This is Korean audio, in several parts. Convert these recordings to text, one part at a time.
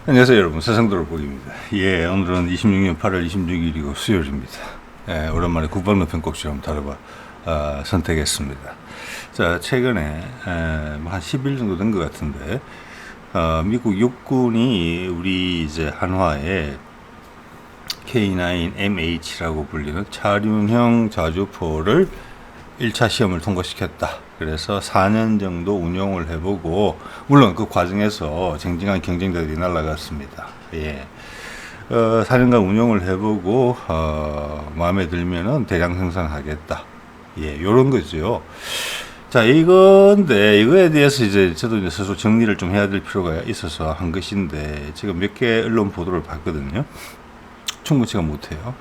안녕하세요 여러분, 세상도로복입니다. 예, 오늘은 26년 8월 26일이고 수요일입니다. 예, 오랜만에 국방론 편곡실 한번 다뤄봐 선택했습니다. 자, 최근에 한 10일 정도 된 것 같은데 미국 육군이 우리 이제 한화에 K9MH라고 불리는 차륜형 자주포를 1차 시험을 통과시켰다. 그래서 4년 정도 운용을 해보고, 물론 그 과정에서 쟁쟁한 경쟁자들이 날아갔습니다. 예. 4년간 운용을 해보고, 마음에 들면은 대량 생산하겠다. 예, 요런 거죠. 자, 이거에 대해서 저도 이제 스스로 정리를 좀 해야 될 필요가 있어서 한 것인데, 제가 몇 개 언론 보도를 봤거든요. 충분치가 못해요.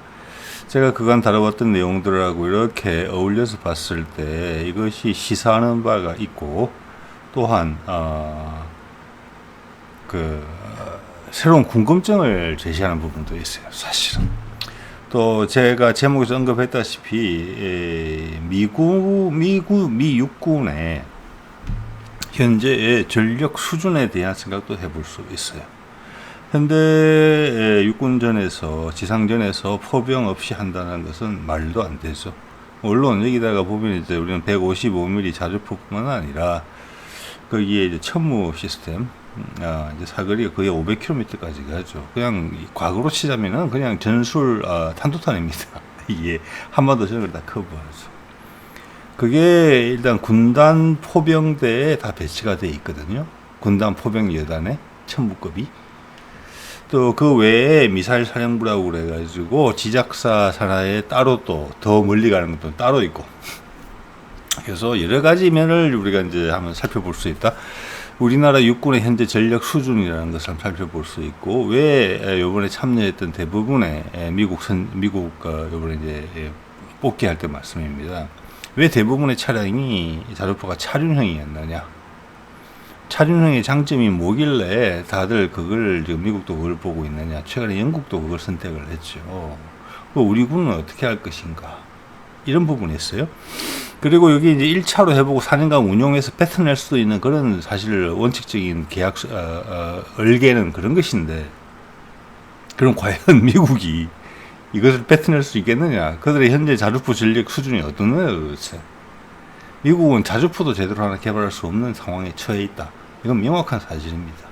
제가 그간 다뤄봤던 내용들하고 이렇게 어울려서 봤을 때 이것이 시사하는 바가 있고, 또한 새로운 궁금증을 제시하는 부분도 있어요. 사실은 또 제가 제목에서 언급했다시피 미 육군의 현재의 전력 수준에 대한 생각도 해볼 수 있어요. 현대 육군전에서, 지상전에서 포병 없이 한다는 것은 말도 안 되죠. 물론 여기다가 보면 이제 우리는 155mm 자주포뿐만 아니라 거기에 이제 천무 시스템, 이제 사거리가 거의 500km까지 가죠. 그냥 과거로 치자면은 그냥 전술 탄도탄입니다. 이게 한반도 전역을 다 커버하죠. 그게 일단 군단 포병대에 다 배치가 돼 있거든요. 군단 포병 여단에 천무급이. 또 그 외에 미사일 사령부라고 그래가지고 지작사 산하에 따로 또 더 멀리 가는 것도 따로 있고, 그래서 여러 가지 면을 우리가 이제 한번 살펴볼 수 있다. 우리나라 육군의 현재 전력 수준이라는 것을 한번 살펴볼 수 있고, 왜 이번에 참여했던 대부분의 미국 이번에 이제 복귀할 때 말씀입니다. 왜 대부분의 차량이 자주포가 차륜형이었느냐? 차륜형의 장점이 뭐길래 다들 그걸 지금 미국도 그걸 보고 있느냐? 최근에 영국도 그걸 선택을 했죠. 우리 군은 어떻게 할 것인가? 이런 부분이 있어요. 그리고 여기 이제 1차로 해보고 4년간 운용해서 뱉어낼 수도 있는 그런 사실 원칙적인 계약, 얼개는 그런 것인데, 그럼 과연 미국이 이것을 뱉어낼 수 있겠느냐? 그들의 현재 자주포 전력 수준이 어떠느냐 도대체? 미국은 자주포도 제대로 하나 개발할 수 없는 상황에 처해 있다. 이건 명확한 사실입니다.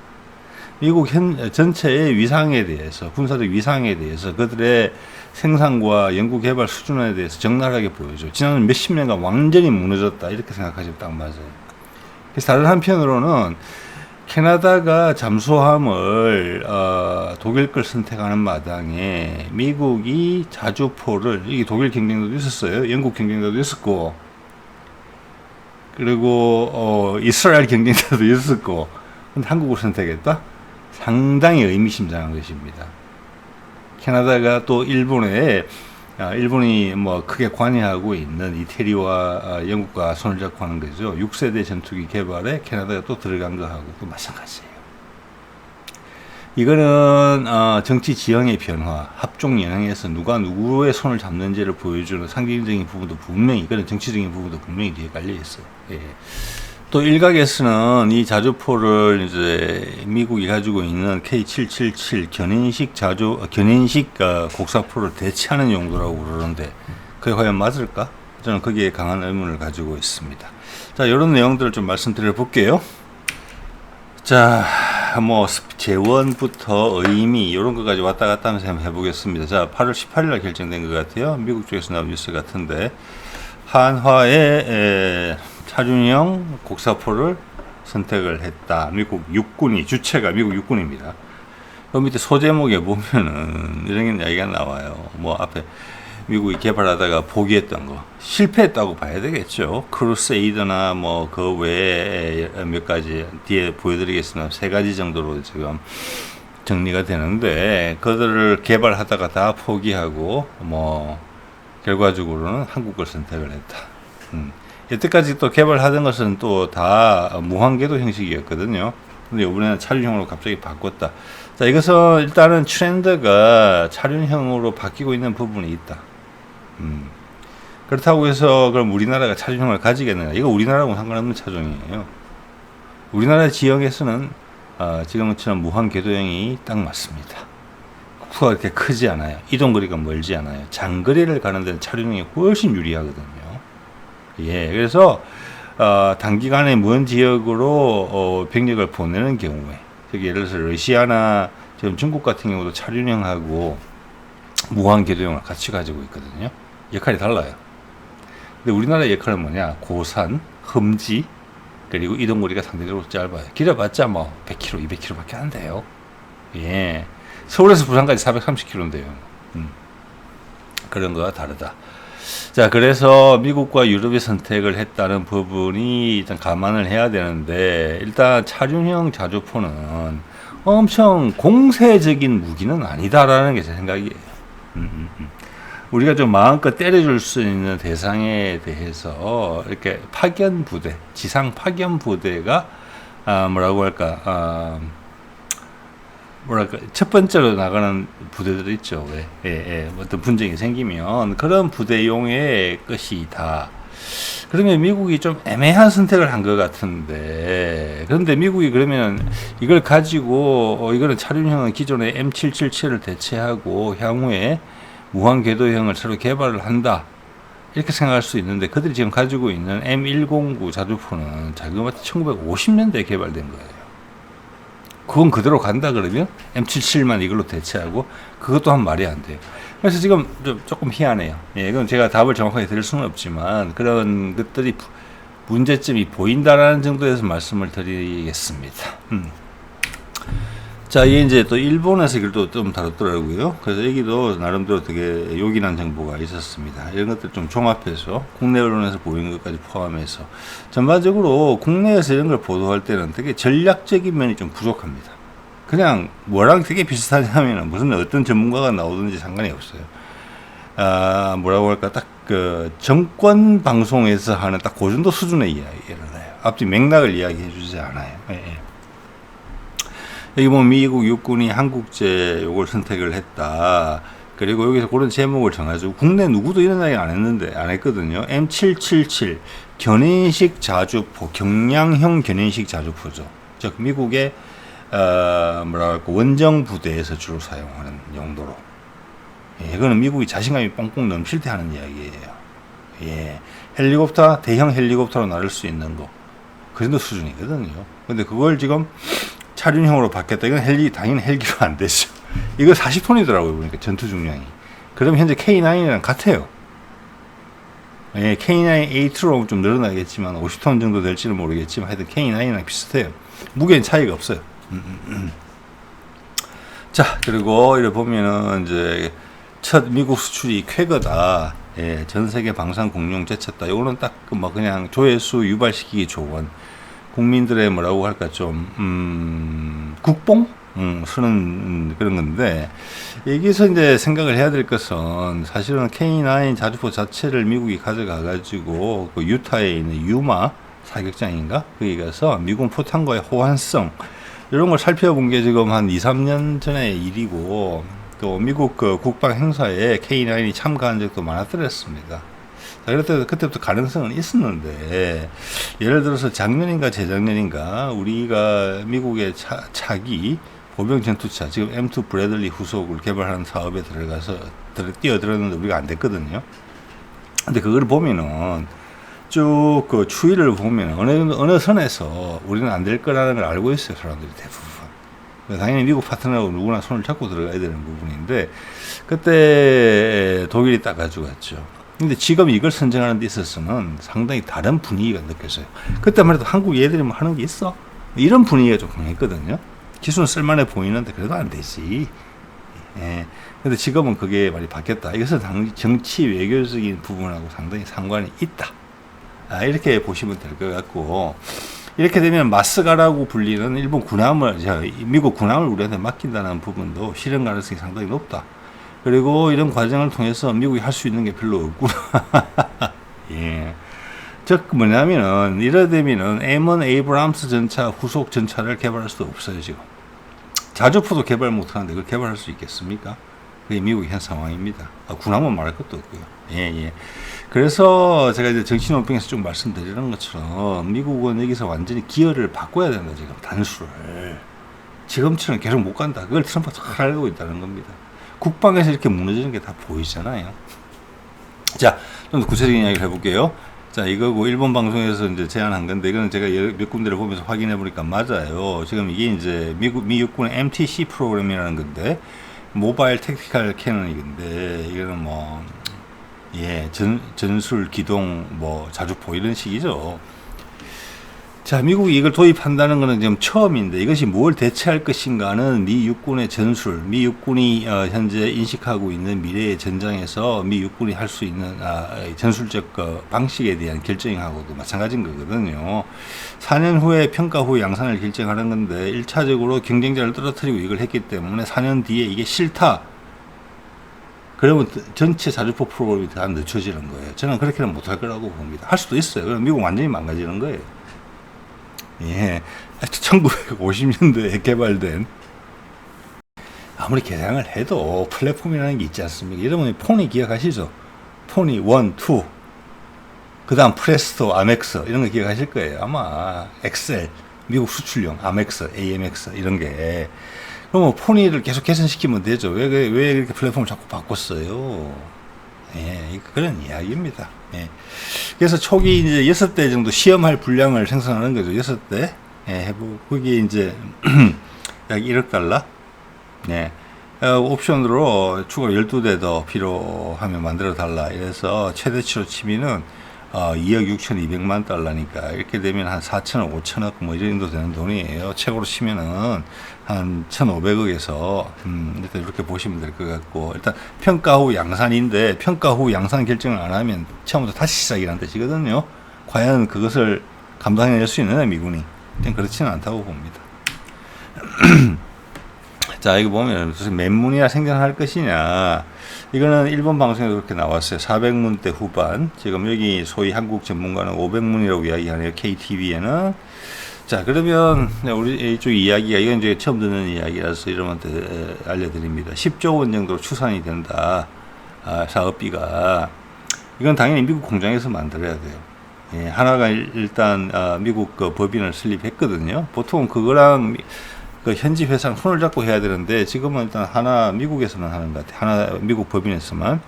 미국 전체의 위상에 대해서, 군사적 위상에 대해서, 그들의 생산과 연구 개발 수준에 대해서 적나라하게 보여줘. 지난 몇십 년간 완전히 무너졌다. 이렇게 생각하시면 딱 맞아요. 그래서 다른 한편으로는 캐나다가 잠수함을 독일 걸 선택하는 마당에 미국이 자주포를, 이게 독일 경쟁자도 있었어요. 영국 경쟁자도 있었고, 그리고 이스라엘 경쟁자도 있었고, 근데 한국을 선택했다? 상당히 의미심장한 것입니다. 캐나다가 또 일본이 뭐 크게 관여하고 있는 이태리와 영국과 손을 잡고 하는 거죠. 6세대 전투기 개발에 캐나다가 또 들어간 거하고 또 마찬가지예요. 이거는 정치 지형의 변화, 합종 연행에서 누가 누구의 손을 잡는지를 보여주는 상징적인 부분도 분명히, 이거는 정치적인 부분도 분명히 뒤에 깔려 있어요. 예. 또 일각에서는 이 자주포를 이제 미국이 가지고 있는 K777 견인식 곡사포를 대체하는 용도라고 그러는데, 그게 과연 맞을까? 저는 거기에 강한 의문을 가지고 있습니다. 자, 이런 내용들을 좀 말씀드려 볼게요. 자, 뭐 재원부터 의미 이런 것까지 왔다 갔다 하면서 한번 해보겠습니다. 자, 8월 18일날 결정된 것 같아요. 미국 쪽에서 나온 뉴스 같은데, 한화의 차륜형 곡사포를 선택을 했다. 미국 육군이, 주체가 미국 육군입니다. 그 밑에 소제목에 보면은 이런 이야기가 나와요. 뭐 앞에 미국이 개발하다가 포기했던 거, 실패했다고 봐야 되겠죠. 크루세이더나 뭐 그 외에 몇 가지 뒤에 보여드리겠습니다. 3가지 정도로 지금 정리가 되는데, 그들을 개발하다가 다 포기하고 뭐 결과적으로는 한국을 선택을 했다. 여태까지 또 개발하던 것은 또 다 무한궤도 형식이었거든요. 근데 이번에는 차륜형으로 갑자기 바꿨다. 자, 이것은 일단은 트렌드가 차륜형으로 바뀌고 있는 부분이 있다. 그렇다고 해서 그럼 우리나라가 차종을 가지겠느냐? 이거 우리나라하고 상관없는 차종이에요. 우리나라 지역에서는 지금처럼 무한 궤도형이 딱 맞습니다. 국수가 그렇게 크지 않아요. 이동거리가 멀지 않아요. 장거리를 가는 데는 차륜형이 훨씬 유리하거든요. 예, 그래서 단기간에 먼 지역으로 병력을 보내는 경우에, 예를 들어서 러시아나 지금 중국 같은 경우도 차륜형하고 무한 궤도형을 같이 가지고 있거든요. 역할이 달라요. 근데 우리나라의 역할은 뭐냐? 고산, 험지, 그리고 이동거리가 상대적으로 짧아요. 길어봤자 뭐 100km, 200km밖에 안 돼요. 예, 서울에서 부산까지 430km인데요. 그런 거와 다르다. 자, 그래서 미국과 유럽이 선택을 했다는 부분이 일단 감안을 해야 되는데, 일단 차륜형 자주포는 엄청 공세적인 무기는 아니다라는 게 제 생각이에요. 우리가 좀 마음껏 때려줄 수 있는 대상에 대해서 이렇게 파견 부대, 지상 파견 부대가 뭐라고 할까, 뭐랄까, 첫 번째로 나가는 부대들 있죠. 왜? 어떤 분쟁이 생기면 그런 부대용의 것이다. 그러면 미국이 좀 애매한 선택을 한 것 같은데, 그런데 미국이 그러면 이걸 가지고 이거는 차륜형은 기존의 M777을 대체하고 향후에 무한 궤도형을 새로 개발을 한다, 이렇게 생각할 수 있는데, 그들이 지금 가지고 있는 M109 자주포는 자그마치 1950년대에 개발된 거예요. 그건 그대로 간다 그러면 M77만 이걸로 대체하고, 그것 또한 말이 안 돼요. 그래서 지금 조금 희한해요. 예, 이건 제가 답을 정확하게 드릴 수는 없지만 그런 것들이 문제점이 보인다라는 정도에서 말씀을 드리겠습니다. 자, 이게 이제 또 일본에서 이걸 또 좀 다뤘더라고요. 그래서 여기도 나름대로 되게 요긴한 정보가 있었습니다. 이런 것들 좀 종합해서 국내 언론에서 보이는 것까지 포함해서 전반적으로 국내에서 이런 걸 보도할 때는 되게 전략적인 면이 좀 부족합니다. 그냥 뭐랑 되게 비슷하냐면 무슨 어떤 전문가가 나오든지 상관이 없어요. 뭐라고 할까, 딱 그 정권 방송에서 하는 딱 고준도 수준의 이야기를 해요. 앞뒤 맥락을 이야기해 주지 않아요. 예. 여기 보면 미국 육군이 한국제 요걸 선택을 했다. 그리고 여기서 그런 제목을 정해가지고 국내 누구도 이런 이야기 안 했는데, 안 했거든요. M777 견인식 자주포, 경량형 견인식 자주포죠. 즉 미국의 뭐랄까, 원정 부대에서 주로 사용하는 용도로. 예, 이거는 미국이 자신감이 뻥뻥 넘칠 때 하는 이야기예요. 예, 헬리콥터, 대형 헬리콥터로 나를 수 있는 거, 그 정도 수준이거든요. 근데 그걸 지금 차륜형으로 바뀌었다. 이건 당연히 헬기로 안 되죠. 이거 40톤이더라고요, 보니까 전투 중량이. 그럼 현재 K9이랑 같아요. 예, K9A2로 좀 늘어나겠지만 50톤 정도 될지는 모르겠지만 하여튼 K9이랑 비슷해요. 무게는 차이가 없어요. 자, 그리고 이래 보면은 이제 첫 미국 수출이 쾌거다. 예, 전 세계 방산 공룡 제쳤다. 이거는 딱 뭐 그냥 조회수 유발시키기 좋은, 국민들의 뭐라고 할까, 좀 국뽕 쓰는 그런 건데, 여기서 이제 생각을 해야 될 것은 사실은 K9 자주포 자체를 미국이 가져가 가지고 그 유타에 있는 유마 사격장인가, 거기 가서 미군 포탄과의 호환성, 이런 걸 살펴본 게 지금 한 2, 3년 전의 일이고, 또 미국 그 국방 행사에 K9이 참가한 적도 많았더랬습니다. 그때부터 가능성은 있었는데, 예를 들어서 작년인가 재작년인가 우리가 미국의 차기 보병 전투차, 지금 M2 브래들리 후속을 개발하는 사업에 들어가서 뛰어들었는데 우리가 안 됐거든요. 근데 그걸 보면은 쭉 그 추이를 보면 어느 선에서 우리는 안 될 거라는 걸 알고 있어요, 사람들이 대부분. 당연히 미국 파트너하고 누구나 손을 잡고 들어가야 되는 부분인데, 그때 독일이 딱 가져갔죠. 근데 지금 이걸 선정하는 데 있어서는 상당히 다른 분위기가 느껴져요. 그때만 해도 한국 얘들이 뭐 하는 게 있어? 이런 분위기가 좀 강했거든요. 기술은 쓸만해 보이는데 그래도 안 되지. 예. 근데 지금은 그게 많이 바뀌었다. 이것은 정치 외교적인 부분하고 상당히 상관이 있다. 이렇게 보시면 될 것 같고, 이렇게 되면 마스가라고 불리는 일본 군함을, 미국 군함을 우리한테 맡긴다는 부분도 실현 가능성이 상당히 높다. 그리고 이런 과정을 통해서 미국이 할 수 있는 게 별로 없구나. 예. 즉 뭐냐면은, 이러되면은 M1 에이브람스 전차 후속 전차를 개발할 수 없어요, 지금. 자주포도 개발 못하는데 그걸 개발할 수 있겠습니까? 그게 미국의 현 상황입니다. 군함은 말할 것도 없고요. 예. 그래서 제가 이제 정치논평에서 좀 말씀드리는 것처럼 미국은 여기서 완전히 기여를 바꿔야 된다, 지금 단수를. 지금처럼 계속 못 간다. 그걸 트럼프가 잘 알고 있다는 겁니다. 국방에서 이렇게 무너지는 게 다 보이잖아요. 자, 좀 더 구체적인 이야기를 해볼게요. 자, 이거고 일본 방송에서 이제 제안한 건데 이거는 제가 몇 군데를 보면서 확인해 보니까 맞아요. 지금 이게 이제 미 육군의 MTC 프로그램이라는 건데 모바일 택티컬 캐논이건데 이거는 뭐 전술 기동 뭐 자주포 이런 식이죠. 자, 미국이 이걸 도입한다는 것은 지금 처음인데 이것이 뭘 대체할 것인가는 미 육군의 전술, 미 육군이 현재 인식하고 있는 미래의 전장에서 미 육군이 할 수 있는 전술적 방식에 대한 결정하고도 마찬가지인 거거든요. 4년 후에 평가 후 양산을 결정하는 건데 1차적으로 경쟁자를 떨어뜨리고 이걸 했기 때문에 4년 뒤에 이게 싫다. 그러면 전체 자주포 프로그램이 다 늦춰지는 거예요. 저는 그렇게는 못할 거라고 봅니다. 할 수도 있어요. 그럼 미국 완전히 망가지는 거예요. 예, 1950년도에 개발된 아무리 개량을 해도 플랫폼이라는 게 있지 않습니까? 여러분이 포니 기억하시죠? 포니 1, 2, 그 다음 프레스토, 아멕스 이런 거 기억하실 거예요. 아마 엑셀, 미국 수출용 아멕스, AMX 이런 게 그러면 포니를 계속 개선시키면 되죠. 왜 이렇게 플랫폼을 자꾸 바꿨어요? 예, 그런 이야기입니다. 예. 그래서 초기 이제 6대 정도 시험할 분량을 생성하는 거죠. 6대. 예, 해보고, 그게 이제, 약 1억 달러? 예. 옵션으로 추가 12대 더 필요하면 만들어 달라. 이래서 최대치로 치면은, 2억 6,200만 달러니까, 이렇게 되면 한 4천억, 5천억, 뭐, 이 정도 되는 돈이에요. 최고로 치면은, 한 1,500억에서, 일단 이렇게 보시면 될 것 같고, 일단 평가 후 양산인데, 평가 후 양산 결정을 안 하면 처음부터 다시 시작이라는 뜻이거든요. 과연 그것을 감당해낼 수 있느냐, 미군이. 일단 그렇지는 않다고 봅니다. 자, 이거 보면, 무슨 몇 문이나 생산할 것이냐. 이거는 일본 방송에도 그렇게 나왔어요. 400문대 후반. 지금 여기 소위 한국 전문가는 500문이라고 이야기하네요. KTV에는. 자, 그러면 우리 이쪽 이야기가 이건 이제 처음 듣는 이야기라서 여러분한테 알려드립니다. 10조 원 정도로 추산이 된다. 사업비가. 이건 당연히 미국 공장에서 만들어야 돼요. 예, 하나가 일단 미국 그 법인을 설립했거든요. 보통 그거랑 그 현지 회사랑 손을 잡고 해야 되는데 지금은 일단 하나 미국에서만 하는 것 같아요. 하나 미국 법인에서만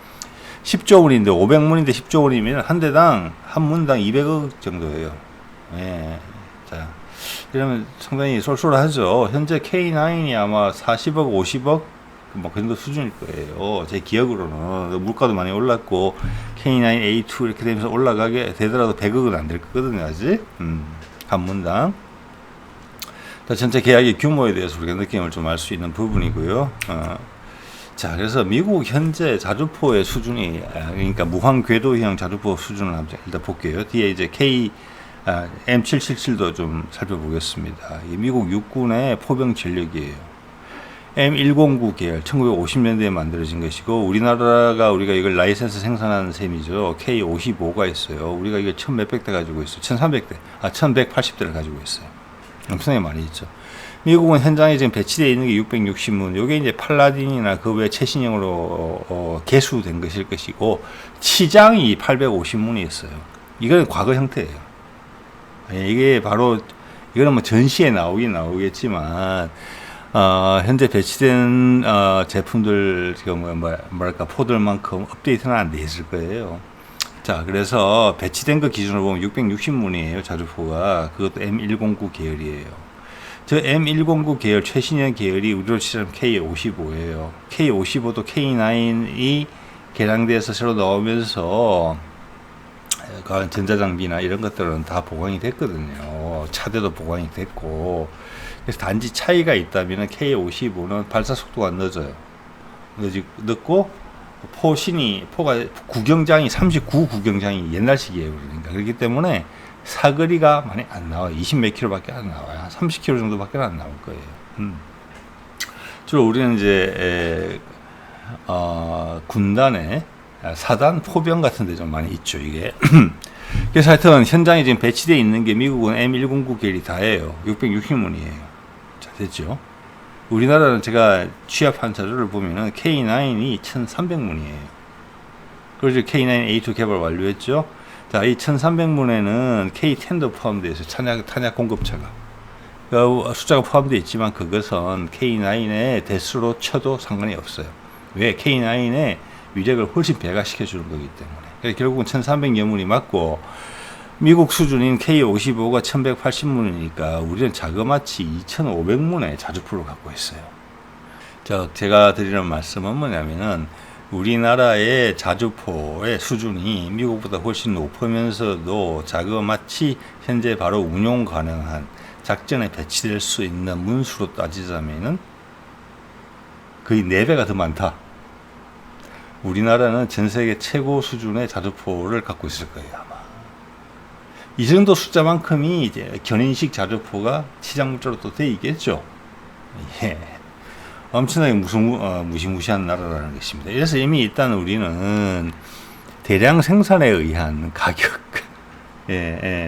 10조 원인데 500문인데 10조 원이면 한 대당 한 문당 200억 정도예요. 예, 자. 이러면 상당히 쏠쏠하죠. 현재 K9이 아마 40억, 50억 뭐 그 정도 수준일 거예요. 제 기억으로는 물가도 많이 올랐고 K9, A2 이렇게 되면서 올라가게 되더라도 100억은 안 될 거거든요. 아직 한 문당. 자, 전체 계약의 규모에 대해서 우리가 느낌을 좀 알 수 있는 부분이고요. 자, 그래서 미국 현재 자주포의 수준이 그러니까 무한 궤도형 자주포 수준을 한번 일단 볼게요. 뒤에 이제 M777도 좀 살펴보겠습니다. 미국 육군의 포병 전력이에요. M109 계열 1950년대에 만들어진 것이고 우리나라가 우리가 이걸 라이센스 생산한 셈이죠. K55가 있어요. 우리가 이걸 1000몇백 대 가지고 있어요. 1300대, 1180대를 가지고 있어요. 엄청나게 많이 있죠. 미국은 현장에 지금 배치되어 있는 게 660문. 요게 이제 팔라딘이나 그 외 최신형으로 개수된 것일 것이고 치장이 850문이 있어요. 이거는 과거 형태예요. 이게 바로 이거는 뭐 전시에 나오겠지만 현재 배치된 제품들 지금 뭐랄까 포들만큼 업데이트는 안 돼 있을 거예요. 자, 그래서 배치된 거 기준으로 보면 660문이에요. 자주포가. 그것도 M109 계열이에요. 저 M109 계열 최신형 계열이 우리로 치자면 K55예요. K55도 K9이 개량돼서 새로 나오면서 전자장비나 이런 것들은 다 보강이 됐거든요. 차대도 보강이 됐고. 그래서 단지 차이가 있다면 K55는 발사 속도가 늦어요. 늦고 포가 구경장이 39 구경장이 옛날식이에요. 그러니까 그렇기 때문에 사거리가 많이 안 나와요. 20 몇 킬로밖에 안 나와요. 한 30킬로 정도밖에 안 나올 거예요. 주로 우리는 이제 군단에 사단 포병 같은 데 좀 많이 있죠, 이게. 그래서 하여튼 현장에 지금 배치되어 있는 게 미국은 M109 계열이 다예요. 660문이에요. 자, 됐죠. 우리나라는 제가 취합한 자료를 보면은 K9이 1300문이에요. 그리고 K9A2 개발 완료했죠. 자, 이 1300문에는 K10도 포함되어 있어요. 탄약 공급차가. 숫자가 포함되어 있지만 그것은 K9의 대수로 쳐도 상관이 없어요. 왜? K9의 위력을 훨씬 배가시켜 주는 거기 때문에. 그래서 결국은 1300여 문이 맞고 미국 수준인 K55가 1180문이니까 우리는 자그마치 2500문의 자주포를 갖고 있어요. 제가 드리는 말씀은 뭐냐면은 우리나라의 자주포의 수준이 미국보다 훨씬 높으면서도 자그마치 현재 바로 운용 가능한 작전에 배치될 수 있는 문수로 따지자면은 거의 4배가 더 많다. 우리나라는 전 세계 최고 수준의 자주포를 갖고 있을 거예요, 아마. 이 정도 숫자만큼이 이제 견인식 자주포가 치장물자로 또 돼 있겠죠. 예. 엄청나게 무시무시한 나라라는 것입니다. 그래서 이미 일단 우리는 대량 생산에 의한 가격,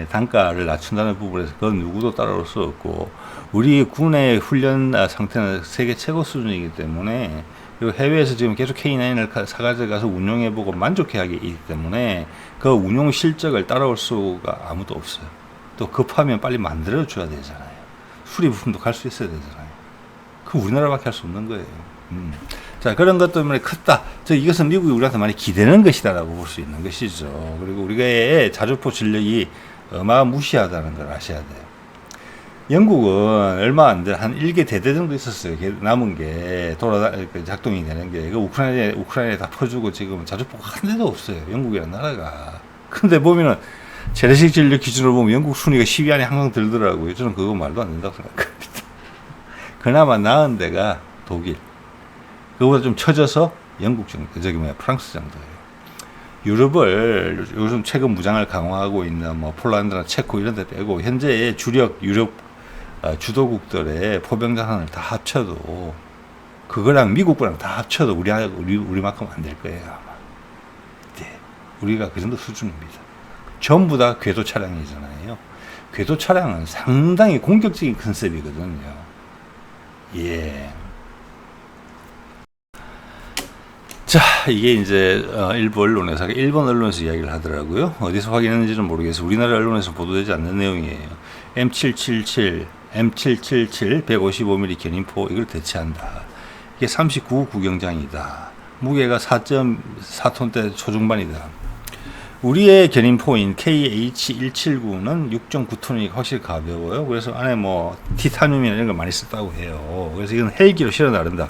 단가를 낮춘다는 부분에서 그건 누구도 따라올 수 없고, 우리 군의 훈련 상태는 세계 최고 수준이기 때문에, 그리고 해외에서 지금 계속 K9을 사가져가서 운용해보고 만족해하기 있기 때문에 그 운용 실적을 따라올 수가 아무도 없어요. 또 급하면 빨리 만들어줘야 되잖아요. 수리 부품도 갈 수 있어야 되잖아요. 그 우리나라밖에 할 수 없는 거예요. 자, 그런 것 때문에 컸다. 이것은 미국이 우리한테 많이 기대는 것이다라고 볼 수 있는 것이죠. 그리고 우리의 자주포 진력이 어마무시하다는 걸 아셔야 돼요. 영국은 얼마 안 돼, 한 1개 대대 정도 있었어요. 남은 게, 작동이 되는 게. 우크라이나에 다 퍼주고 지금 자주포가 한 대도 없어요. 영국이라는 나라가. 근데 보면은, 재래식 진력 기준으로 보면 영국 순위가 10위 안에 항상 들더라고요. 저는 그거 말도 안 된다고 생각합니다. 그나마 나은 데가 독일. 그거보다 좀 처져서 영국 정도, 프랑스 정도예요. 유럽을 요즘 최근 무장을 강화하고 있는 폴란드나 체코 이런 데 빼고, 현재의 주력 유럽 주도국들의 포병 자산을 다 합쳐도, 그거랑 미국 거랑 다 합쳐도 우리만큼 안 될 거예요, 아마. 네. 우리가 그 정도 수준입니다. 전부 다 궤도 차량이잖아요. 궤도 차량은 상당히 공격적인 컨셉이거든요. 예. 자, 이게 이제 일부 언론에서, 일본 언론에서 이야기를 하더라고요. 어디서 확인했는지는 모르겠어요. 우리나라 언론에서 보도되지 않는 내용이에요. M777, 155mm 견인포, 이걸 대체한다. 이게 39 구경장이다. 무게가 4.4톤대 초중반이다. 우리의 견인포인 KH179는 6.9톤이니까 확실히 가벼워요. 그래서 안에 티타늄이나 이런 걸 많이 썼다고 해요. 그래서 이건 헬기로 실어 나른다.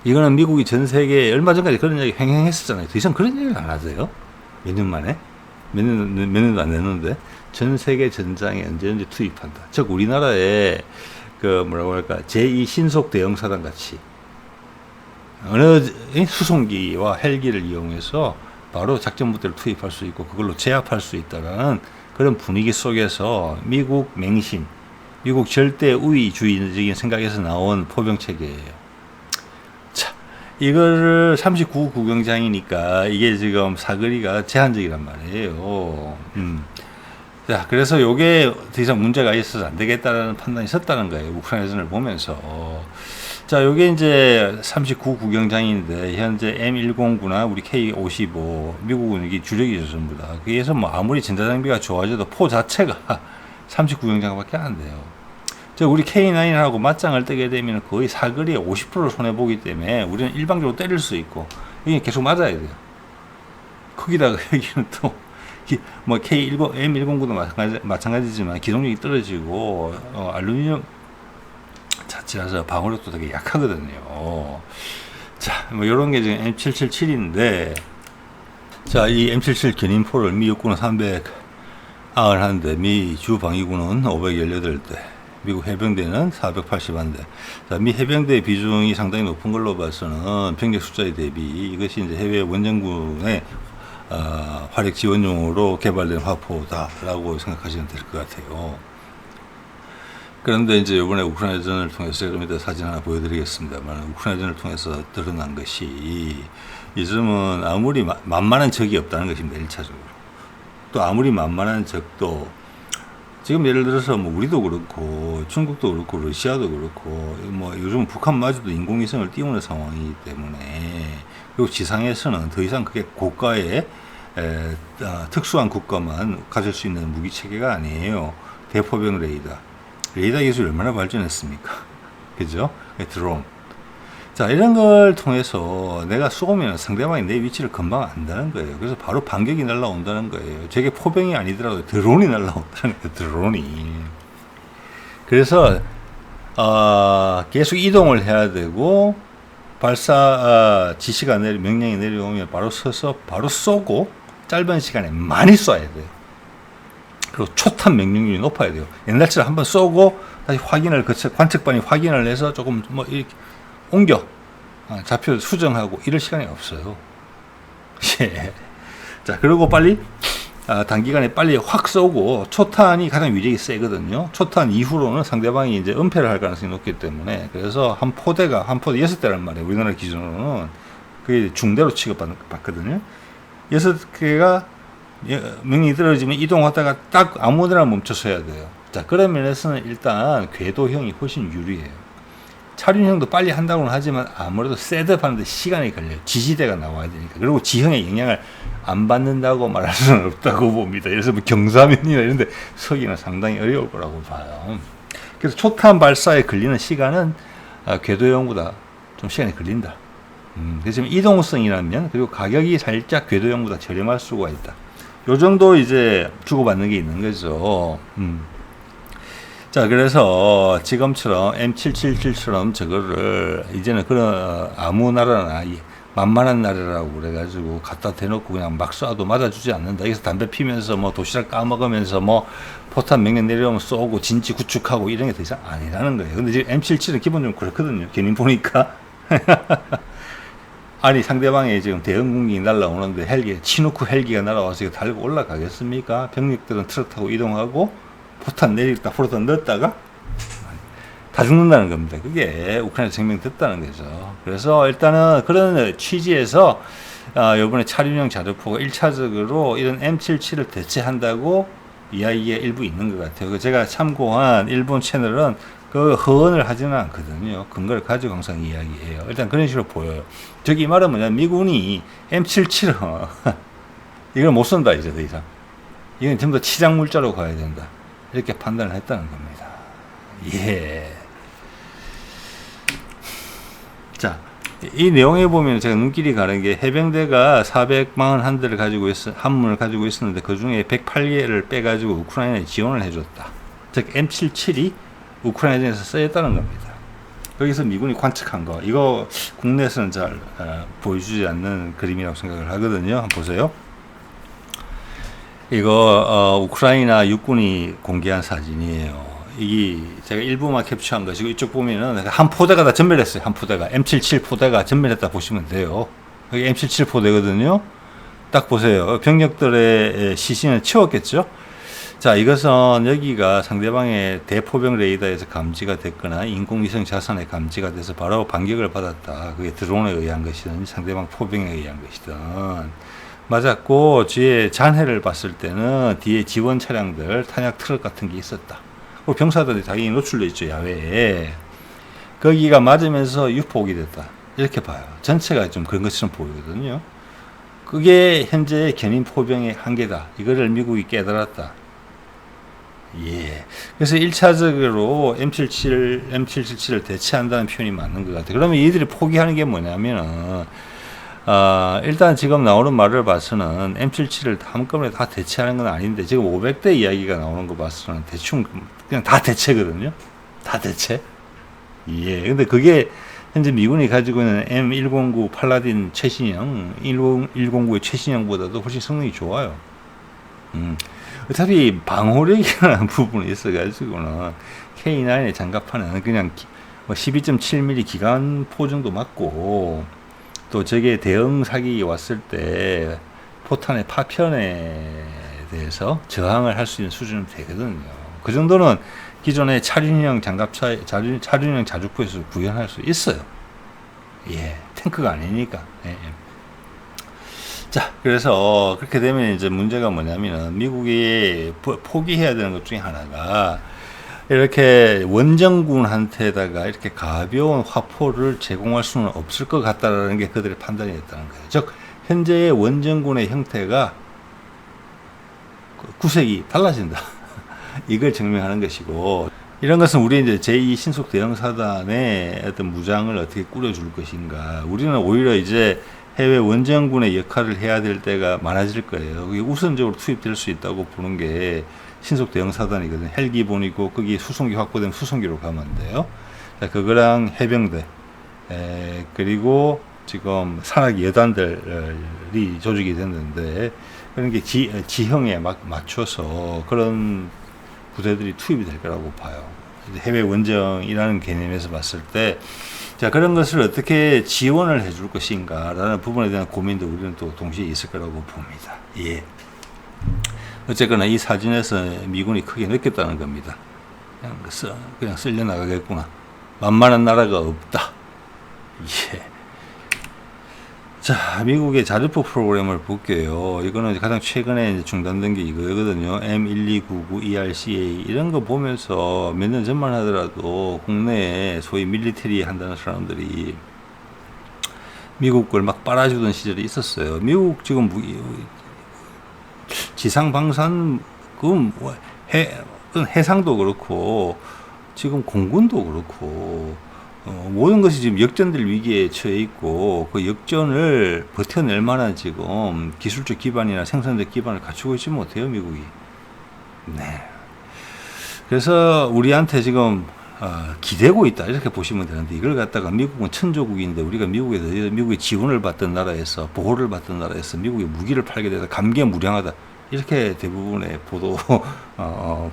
이거는 미국이 전 세계에 얼마 전까지 그런 얘기 횡행했었잖아요. 더 이상 그런 얘기를 안 하세요. 몇 년 만에? 몇 년도 안 됐는데. 전 세계 전장에 언제 투입한다. 즉, 우리나라에 제2 신속 대형사단 같이 어느 수송기와 헬기를 이용해서 바로 작전 부대를 투입할 수 있고 그걸로 제압할 수 있다라는 그런 분위기 속에서 미국 맹신, 미국 절대 우위주의적인 생각에서 나온 포병 체계예요. 자, 이거를 39 구경장이니까 이게 지금 사거리가 제한적이란 말이에요. 자, 그래서 요게 더 이상 문제가 있어서 안 되겠다라는 판단이 있었다는 거예요. 우크라이나전을 보면서. 자, 요게 이제 39 구경장인데, 현재 M109나 우리 K55, 미국은 이게 주력이죠, 전부 다. 그래서 아무리 전자장비가 좋아져도 포 자체가 39구경장밖에 안 돼요. 우리 K9하고 맞짱을 뜨게 되면 거의 사거리의 50%를 손해보기 때문에 우리는 일방적으로 때릴 수 있고, 이게 계속 맞아야 돼요. 거기다가 여기는 또, M109도 마찬가지지만 기동력이 떨어지고, 알루미늄 자체라서 방어력도 되게 약하거든요. 자, 요런 게 지금 M777인데, 자, 이 M77 견인포를 미 육군은 391대, 미 주 방위군은 518대, 미국 해병대는 481대. 자, 미 해병대의 비중이 상당히 높은 걸로 봐서는 병력 숫자에 대비 이것이 이제 해외 원정군의 화력 지원용으로 개발된 화포다라고 생각하시면 될 것 같아요. 그런데 이제 이번에 우크라이나전을 통해서 좀 이따 사진 하나 보여드리겠습니다만, 우크라이나전을 통해서 드러난 것이 요즘은 아무리 만만한 적이 없다는 것입니다. 1차적으로. 또 아무리 만만한 적도 지금 예를 들어서 우리도 그렇고 중국도 그렇고 러시아도 그렇고 요즘 북한마저도 인공위성을 띄우는 상황이기 때문에, 그리고 지상에서는 더 이상 그게 고가의 특수한 국가만 가질 수 있는 무기 체계가 아니에요. 대포병 레이더, 레이더 기술이 얼마나 발전했습니까? 그죠? 드론. 자, 이런 걸 통해서 내가 쏘면 상대방이 내 위치를 금방 안다는 거예요. 그래서 바로 반격이 날라온다는 거예요. 저게 포병이 아니더라도 드론이 날라온다는 거예요. 드론이. 그래서 계속 이동을 해야 되고 발사 지시가 명령이 내려오면 바로 서서 바로 쏘고 짧은 시간에 많이 쏴야 돼요. 그리고 초탄 명령률이 높아야 돼요. 옛날처럼 한번 쏘고 다시 확인을 관측반이 확인을 해서 조금 뭐 이렇게 옮겨 좌표 수정하고 이럴 시간이 없어요. 예. 자, 그리고 빨리 단기간에 빨리 확 쏘고 초탄이 가장 위력이 세거든요. 초탄 이후로는 상대방이 이제 은폐를 할 가능성이 높기 때문에 그래서 한 포대 6대란 말이에요. 우리나라 기준으로는 그게 중대로 취급받거든요. 6개가 명령이 떨어지면 이동하다가 딱 아무데나 멈춰서 해야 돼요. 자, 그런 면에서는 일단 궤도형이 훨씬 유리해요. 차륜형도 빨리 한다고는 하지만 아무래도 셋업하는데 시간이 걸려요. 지지대가 나와야 되니까. 그리고 지형의 영향을 안 받는다고 말할 수는 없다고 봅니다. 예를 들어서 뭐 경사면이나 이런 데 서기는 상당히 어려울 거라고 봐요. 그래서 초탄 발사에 걸리는 시간은 궤도형보다 좀 시간이 걸린다. 그래서 이동성이라면 그리고 가격이 살짝 궤도형보다 저렴할 수가 있다. 요 정도 이제 주고받는 게 있는 거죠. 자, 그래서 지금처럼 M777처럼 저거를 이제는 그런 아무 나라나 만만한 나라라고 그래가지고 갖다 대놓고 그냥 막 쏴도 맞아주지 않는다. 여기서 담배 피면서 뭐 도시락 까먹으면서 뭐 포탄 명령 내려오면 쏘고 진지 구축하고 이런 게 더 이상 아니라는 거예요. 근데 지금 M77은 기본적으로 그렇거든요. 괜히 보니까. 아니, 상대방이 지금 대형 공격이 날라오는데 헬기, 치누크 헬기가 날아와서 이거 달고 올라가겠습니까? 병력들은 트럭 타고 이동하고 포탄 내리다 포탄 넣었다가 다 죽는다는 겁니다. 그게 우크라이나 생명됐다는 거죠. 그래서 일단은 그런 취지에서 이번에 차륜형 자주포가 1차적으로 이런 M77을 대체한다고 이야기가 일부 있는 것 같아요. 제가 참고한 일본 채널은 그 허언을 하지는 않거든요. 근거를 가지고 항상 이야기해요. 일단 그런 식으로 보여요. 저기 이 말은 뭐냐, 미군이 M77은 이걸 못 쏜다 이제 더 이상. 이건 전부 다 치장 물자로 가야 된다. 이렇게 판단을 했다는 겁니다. 예. 자, 이 내용에 보면 제가 눈길이 가는 게 해병대가 441대를 가지고 함문을 가지고 있었는데 그 중에 108개를 빼가지고 우크라이나에 지원을 해줬다. 즉 M77이 우크라이나에서 쓰였다는 겁니다. 거기서 미군이 관측한 거, 이거 국내에서는 잘 보여주지 않는 그림이라고 생각을 하거든요. 한번 보세요. 이거 우크라이나 육군이 공개한 사진이에요. 이게 제가 일부만 캡처한 것이고 이쪽 보면은 한 포대가 다 전멸했어요. 한 포대가 M77 포대가 전멸했다 보시면 돼요. 여기 M77 포대거든요. 딱 보세요. 병력들의 시신을 치웠겠죠. 자, 이것은 여기가 상대방의 대포병 레이더에서 감지가 됐거나 인공위성 자산에 감지가 돼서 바로 반격을 받았다. 그게 드론에 의한 것이든 상대방 포병에 의한 것이든 맞았고, 뒤에 잔해를 봤을 때는 뒤에 지원 차량들, 탄약 트럭 같은 게 있었다. 그리고 병사들이 당연히 노출돼 있죠, 야외에. 거기가 맞으면서 유폭이 됐다. 이렇게 봐요. 전체가 좀 그런 것처럼 보이거든요. 그게 현재 견인 포병의 한계다. 이거를 미국이 깨달았다. 예. 그래서 1차적으로 M777을 대체한다는 표현이 맞는 것 같아요. 그러면 이들이 포기하는 게 뭐냐면은, 일단 지금 나오는 말을 봐서는 M77을 한꺼번에 다 대체하는 건 아닌데, 지금 500대 이야기가 나오는 거 봐서는 대충 그냥 다 대체거든요. 다 대체. 예. 근데 그게 현재 미군이 가지고 있는 M109 팔라딘 최신형, 109의 최신형보다도 훨씬 성능이 좋아요. 어차피 방호력이라는 부분이 있어가지고는 K9에 장갑하는 그냥 12.7mm 기관포 정도 맞고, 또 저게 대응 사격이 왔을 때 포탄의 파편에 대해서 저항을 할 수 있는 수준은 되거든요. 그 정도는 기존의 차륜형 차륜형 자주포에서 구현할 수 있어요. 예, 탱크가 아니니까. 예. 자, 그래서 그렇게 되면 이제 문제가 뭐냐면은 미국이 포기해야 되는 것 중에 하나가 이렇게 원정군한테다가 이렇게 가벼운 화포를 제공할 수는 없을 것 같다라는 게 그들의 판단이었다는 거예요. 즉, 현재의 원정군의 형태가 구색이 달라진다. 이걸 증명하는 것이고, 이런 것은 우리 이제 제2 신속 대응 사단의 어떤 무장을 어떻게 꾸려줄 것인가. 우리는 오히려 이제 해외 원정군의 역할을 해야 될 때가 많아질 거예요. 그게 우선적으로 투입될 수 있다고 보는 게 신속 대응 사단이거든요. 헬기본이고 거기 수송기 확보되면 수송기로 가면 돼요. 자, 그거랑 해병대, 그리고 지금 산악 여단들이 조직이 됐는데 그런 게 지형에 맞춰서 그런 부대들이 투입이 될 거라고 봐요. 해외 원정이라는 개념에서 봤을 때, 자, 그런 것을 어떻게 지원을 해줄 것인가라는 부분에 대한 고민도 우리는 또 동시에 있을 거라고 봅니다. 예. 어쨌거나 이 사진에서 미군이 크게 느꼈다는 겁니다. 그냥 쓸려 나가겠구나. 만만한 나라가 없다. 예. 자, 미국의 자주포 프로그램을 볼게요. 이거는 가장 최근에 이제 중단된 게 이거거든요. M1299 ERCA 이런 거 보면서 몇 년 전만 하더라도 국내에 소위 밀리터리 한다는 사람들이 미국 걸 막 빨아주던 시절이 있었어요. 미국 지금 지상 방산 해상도 그렇고 지금 공군도 그렇고 모든 것이 지금 역전될 위기에 처해 있고 그 역전을 버텨낼 만한 지금 기술적 기반이나 생산적 기반을 갖추고 있지 못해요, 미국이. 네. 그래서 우리한테 지금 기대고 있다 이렇게 보시면 되는데, 이걸 갖다가 미국은 천조국인데 우리가 미국의 지원을 받던 나라에서, 보호를 받던 나라에서 미국의 무기를 팔게 돼서 감개무량하다 이렇게 대부분의 보도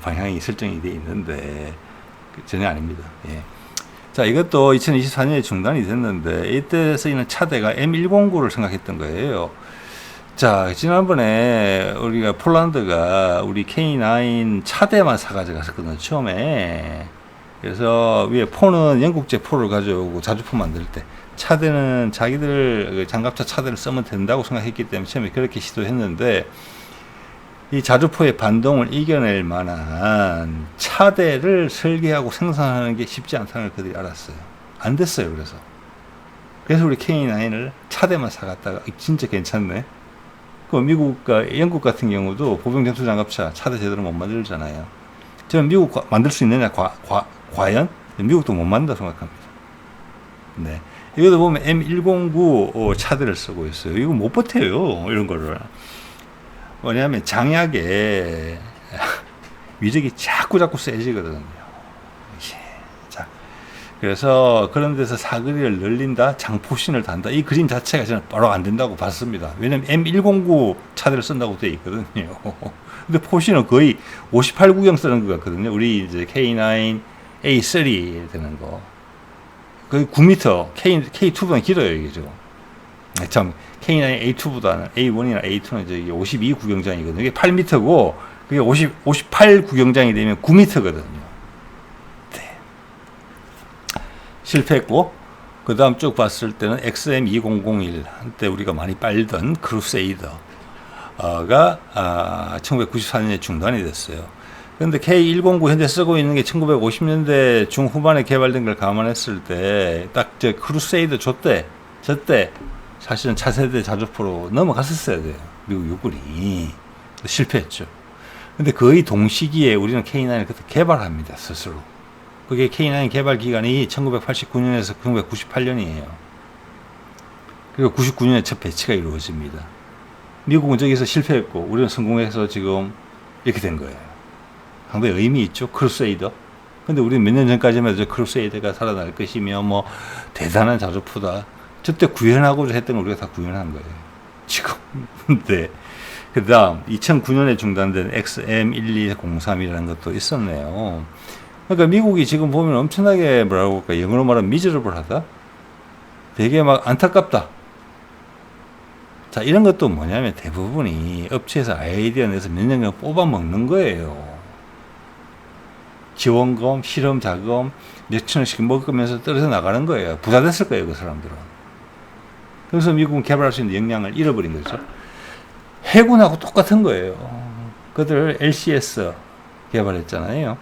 방향이 설정이 돼 있는데 전혀 아닙니다. 예. 자, 이것도 2024년에 중단이 됐는데 이때 쓰이는 차대가 M109를 생각했던 거예요. 자, 지난번에 우리가 폴란드가 우리 K9 차대만 사가지고 갔었거든요, 처음에. 그래서 위에 포는 영국제 포를 가져오고 자주포 만들 때 차대는 자기들 장갑차 차대를 쓰면 된다고 생각했기 때문에 처음에 그렇게 시도했는데, 이 자주포의 반동을 이겨낼 만한 차대를 설계하고 생산하는 게 쉽지 않다는 걸 그들이 알았어요. 안 됐어요. 그래서 우리 K9을 차대만 사갔다가 진짜 괜찮네. 그 미국과 영국 같은 경우도 보병 전투 장갑차 차대 제대로 못 만들잖아요. 저는 미국 만들 수 있느냐 과연 미국도 못 만든다고 생각합니다. 네. 이것도 보면 M109 차대를 쓰고 있어요. 이거 못 버텨요, 이런 거를. 뭐냐면 장약에 위력이 자꾸 세지거든요. 자, 그래서 그런 데서 사거리를 늘린다, 장포신을 단다, 이 그림 자체가 저는 바로 안 된다고 봤습니다. 왜냐면 M109 차대를 쓴다고 되어 있거든요. 근데 포신은 거의 58구경 쓰는 것 같거든요. 우리 이제 K9 A3 되는 거 거의 9m, K2보다 길어요, 이게 좀. 참, K9 A2보다는 A1이나 A2는 이제 52 구경장이거든요. 이게 8m고, 그게 58 구경장이 되면 9m거든요. 네. 실패했고, 그 다음 쭉 봤을 때는 XM2001, 한때 우리가 많이 빨던 크루세이더가 1994년에 중단이 됐어요. 그런데 K109 현재 쓰고 있는 게 1950년대 중후반에 개발된 걸 감안했을 때, 딱 저 크루세이더 저때, 사실은 차세대 자주포로 넘어갔었어야 돼요. 미국 육군이. 실패했죠. 근데 거의 동시기에 우리는 K9을 그때 개발합니다, 스스로. 그게 K9 개발 기간이 1989년에서 1998년이에요. 그리고 99년에 첫 배치가 이루어집니다. 미국은 저기서 실패했고, 우리는 성공해서 지금 이렇게 된 거예요. 상당히 의미 있죠, 크루세이더. 근데 우리는 몇 년 전까지만 해도 크루세이더가 살아날 것이며, 뭐, 대단한 자주포다. 저때 구현하고자 했던 걸 우리가 다 구현한 거예요, 지금. 네. 그 다음, 2009년에 중단된 XM1203이라는 것도 있었네요. 그러니까 미국이 지금 보면 엄청나게 뭐라고 할까, 영어로 말하면 미저러블 하다? 되게 막 안타깝다. 자, 이런 것도 뭐냐면 대부분이 업체에서 아이디어 내서 몇 년간 뽑아 먹는 거예요. 지원금, 실험 자금, 몇천 원씩 먹으면서 떨어져 나가는 거예요. 부자 됐을 거예요, 그 사람들은. 그래서 미국은 개발할 수 있는 역량을 잃어버린 거죠. 해군하고 똑같은 거예요. 그들 LCS 개발했잖아요.